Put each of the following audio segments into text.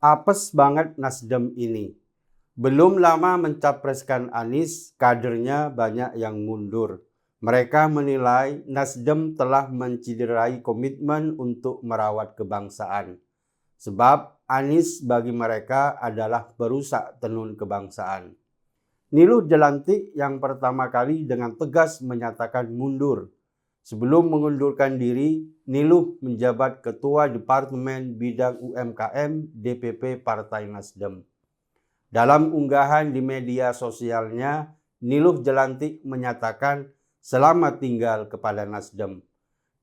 Apes banget Nasdem ini. Belum lama mencapreskan Anies, kadernya banyak yang mundur. Mereka menilai Nasdem telah menciderai komitmen untuk merawat kebangsaan. Sebab Anies bagi mereka adalah perusak tenun kebangsaan. Niluh Jelantik yang pertama kali dengan tegas menyatakan mundur. Sebelum mengundurkan diri, Niluh menjabat Ketua Departemen Bidang UMKM DPP Partai Nasdem. Dalam unggahan di media sosialnya, Niluh Jelantik menyatakan selamat tinggal kepada Nasdem.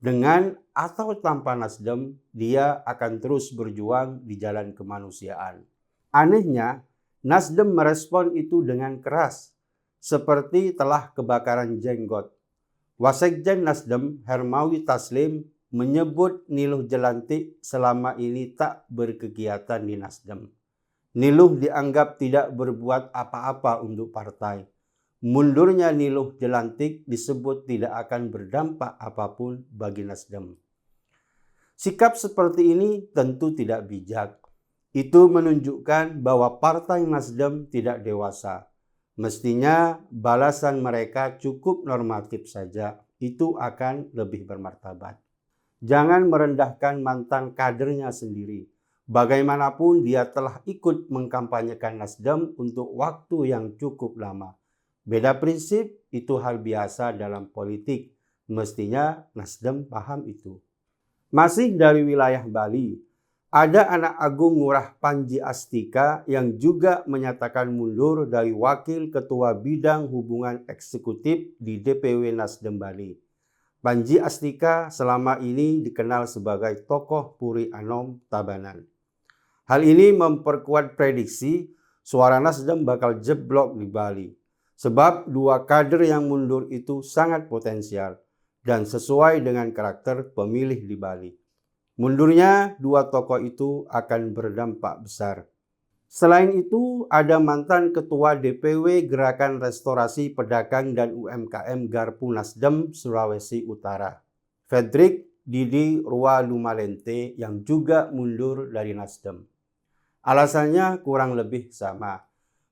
Dengan atau tanpa Nasdem, dia akan terus berjuang di jalan kemanusiaan. Anehnya, Nasdem merespon itu dengan keras, seperti telah kebakaran jenggot. Wasekjen Nasdem Hermawi Taslim menyebut Niluh Jelantik selama ini tak berkegiatan di Nasdem. Niluh dianggap tidak berbuat apa-apa untuk partai. Mundurnya Niluh Jelantik disebut tidak akan berdampak apapun bagi Nasdem. Sikap seperti ini tentu tidak bijak. Itu menunjukkan bahwa Partai Nasdem tidak dewasa. Mestinya balasan mereka cukup normatif saja, itu akan lebih bermartabat. Jangan merendahkan mantan kadernya sendiri. Bagaimanapun dia telah ikut mengkampanyekan Nasdem untuk waktu yang cukup lama. Beda prinsip itu hal biasa dalam politik. Mestinya Nasdem paham itu. Masih dari wilayah Bali, ada anak agung Ngurah Panji Astika yang juga menyatakan mundur dari Wakil Ketua Bidang Hubungan Eksekutif di DPW Nasdem Bali. Panji Astika selama ini dikenal sebagai tokoh Puri Anom Tabanan. Hal ini memperkuat prediksi suara Nasdem bakal jeblok di Bali. Sebab dua kader yang mundur itu sangat potensial dan sesuai dengan karakter pemilih di Bali. Mundurnya dua tokoh itu akan berdampak besar. Selain itu, ada mantan Ketua DPW Gerakan Restorasi Pedagang dan UMKM Garpu Nasdem Sulawesi Utara, Fredrik Didi Ruwalumalente yang juga mundur dari Nasdem. Alasannya kurang lebih sama.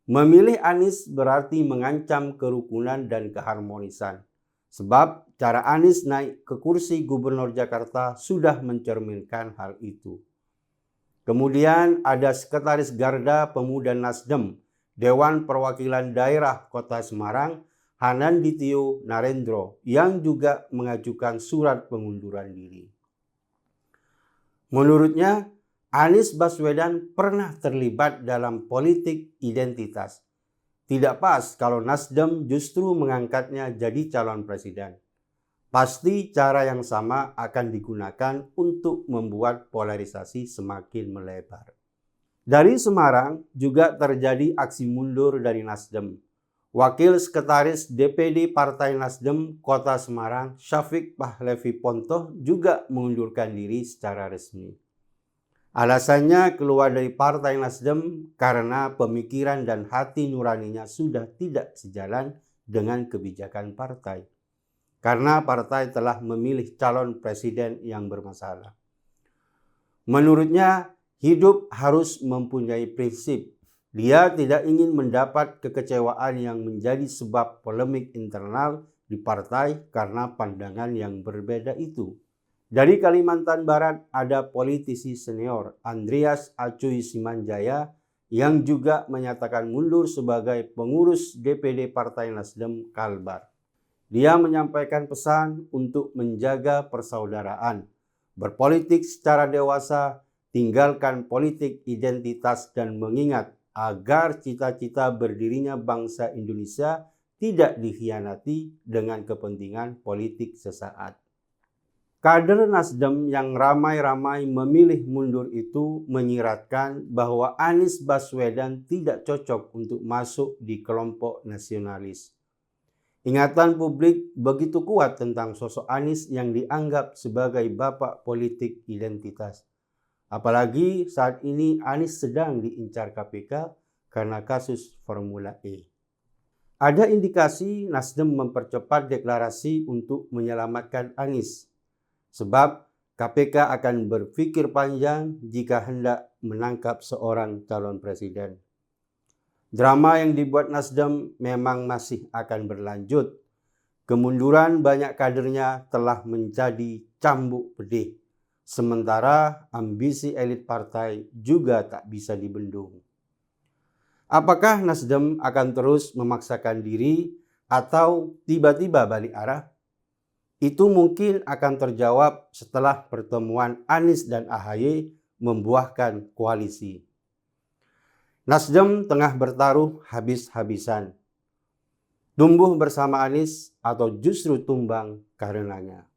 Memilih Anies berarti mengancam kerukunan dan keharmonisan. Sebab cara Anies naik ke kursi Gubernur Jakarta sudah mencerminkan hal itu. Kemudian ada Sekretaris Garda Pemuda Nasdem, Dewan Perwakilan Daerah Kota Semarang, Hanandityo Narendro, yang juga mengajukan surat pengunduran diri. Menurutnya, Anies Baswedan pernah terlibat dalam politik identitas. Tidak pas kalau Nasdem justru mengangkatnya jadi calon presiden. Pasti cara yang sama akan digunakan untuk membuat polarisasi semakin melebar. Dari Semarang juga terjadi aksi mundur dari Nasdem. Wakil Sekretaris DPD Partai Nasdem Kota Semarang, Syafiq Pahlevi Pontoh juga mengundurkan diri secara resmi. Alasannya keluar dari Partai Nasdem karena pemikiran dan hati nuraninya sudah tidak sejalan dengan kebijakan partai. Karena partai telah memilih calon presiden yang bermasalah. Menurutnya, hidup harus mempunyai prinsip. Dia tidak ingin mendapat kekecewaan yang menjadi sebab polemik internal di partai karena pandangan yang berbeda itu. Dari Kalimantan Barat ada politisi senior Andreas Acuy Simanjaya yang juga menyatakan mundur sebagai pengurus DPD Partai Nasdem Kalbar. Dia menyampaikan pesan untuk menjaga persaudaraan, berpolitik secara dewasa, tinggalkan politik identitas dan mengingat agar cita-cita berdirinya bangsa Indonesia tidak dikhianati dengan kepentingan politik sesaat. Kader Nasdem yang ramai-ramai memilih mundur itu menyiratkan bahwa Anies Baswedan tidak cocok untuk masuk di kelompok nasionalis. Ingatan publik begitu kuat tentang sosok Anies yang dianggap sebagai bapak politik identitas. Apalagi saat ini Anies sedang diincar KPK karena kasus Formula E. Ada indikasi Nasdem mempercepat deklarasi untuk menyelamatkan Anies. Sebab KPK akan berpikir panjang jika hendak menangkap seorang calon presiden. Drama yang dibuat Nasdem memang masih akan berlanjut. Kemunduran banyak kadernya telah menjadi cambuk pedih, sementara ambisi elit partai juga tak bisa dibendung. Apakah Nasdem akan terus memaksakan diri atau tiba-tiba balik arah? Itu mungkin akan terjawab setelah pertemuan Anies dan AHY membuahkan koalisi. Nasdem tengah bertaruh habis-habisan. Tumbuh bersama Anies atau justru tumbang karenanya.